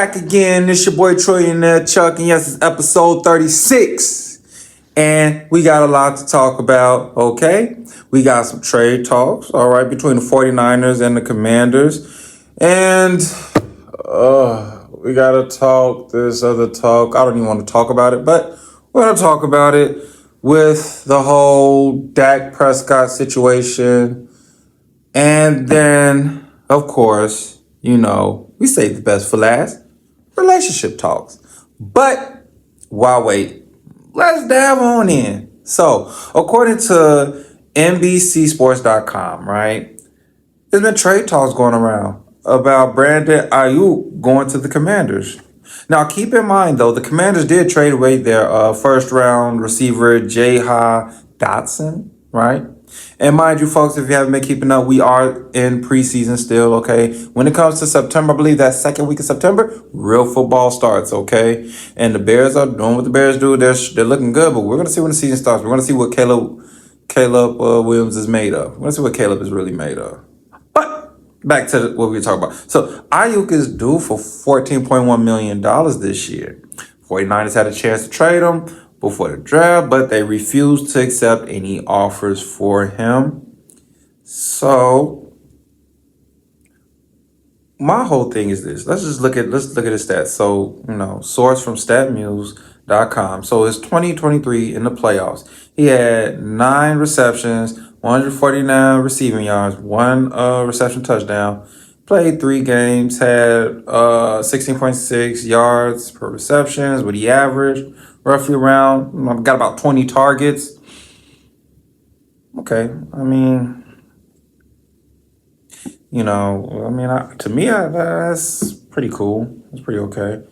Back again. It's your boy Trillionaire Chuck, and yes, it's episode 36. And we got a lot to talk about, okay? We got some trade talks, all right, between the 49ers and the Commanders. And we got to talk this other talk. I don't even want to talk about it, but we're going to talk about it with the whole Dak Prescott situation. And then, of course, you know, we save the best for last. Relationship talks. But while wait, let's dive on in. So, according to NBCSports.com, right, there's been trade talks going around about Brandon Aiyuk going to the Commanders. Now, keep in mind, though, the Commanders did trade away their first-round receiver, Jaha Dotson, right? And mind you, folks, if you haven't been keeping up, we are in preseason still, okay? When it comes to September, I believe that second week of September, real football starts, okay? And the Bears are doing what the Bears do. They're looking good, but we're going to see when the season starts. We're going to see what Caleb Williams is made of. We're going to see what Caleb is really made of. But back to what we were talking about. So Aiyuk is due for $14.1 million this year. 49ers had a chance to trade him before the draft, but they refused to accept any offers for him. So my whole thing is this. Let's look at his stats. So, you know, source from statmuse.com. So it's 2023 in the playoffs. He had 9 receptions, 149 receiving yards, 1 reception touchdown. Played 3 games, had 16.6 yards per receptions, what he averaged roughly around. Got about 20 targets. Okay, I mean, you know, to me, that's pretty cool. That's pretty okay.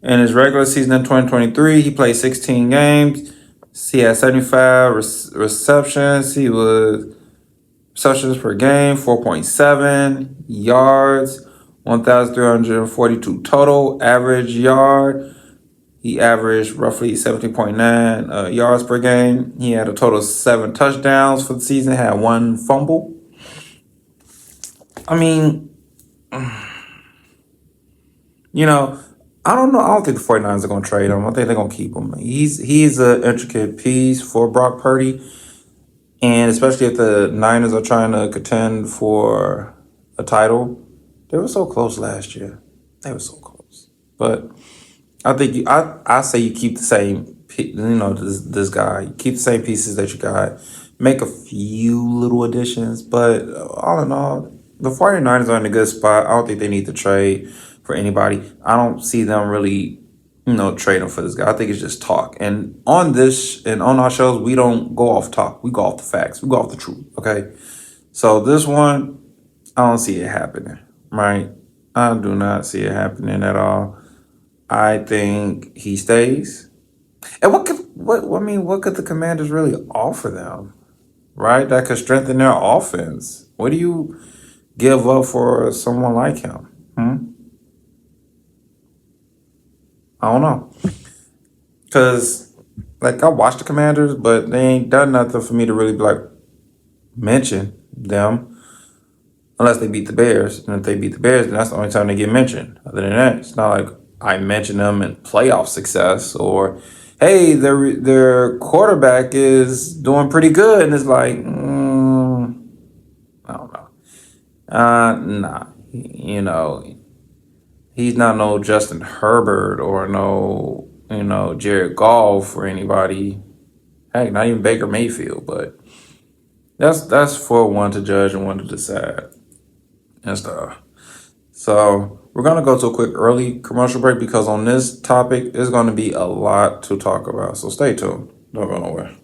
In his regular season in 2023, he played 16 games. He had 75 receptions. Receptions per game, 4.7 yards, 1,342 total average yard. He averaged roughly 17.9 yards per game. He had a total of 7 touchdowns for the season, had 1 fumble. I mean, you know, I don't know. I don't think the 49ers are going to trade him. I think they're going to keep him. He's an intricate piece for Brock Purdy. And especially if the Niners are trying to contend for a title. They were so close last year. They were so close. But I think I say you keep the same, this guy. You keep the same pieces that you got. Make a few little additions. But all in all, the 49ers are in a good spot. I don't think they need to trade for anybody. I don't see them really trading for this guy. I think it's just talk. And on this and on our shows, we don't go off talk. We go off the facts. We go off the truth. Okay. So this one, I don't see it happening. Right? I do not see it happening at all. I think he stays. And what could the Commanders really offer them? Right? That could strengthen their offense. What do you give up for someone like him? I don't know. Because, I watch the Commanders, but they ain't done nothing for me to really, mention them. Unless they beat the Bears. And if they beat the Bears, then that's the only time they get mentioned. Other than that, it's not like I mention them in playoff success or, hey, their quarterback is doing pretty good. And it's like, I don't know. Nah. He's not no Justin Herbert or no, Jared Goff or anybody. Heck, not even Baker Mayfield. But that's for one to judge and one to decide and stuff. So we're going to go to a quick early commercial break because on this topic, there's going to be a lot to talk about. So stay tuned. Don't go nowhere.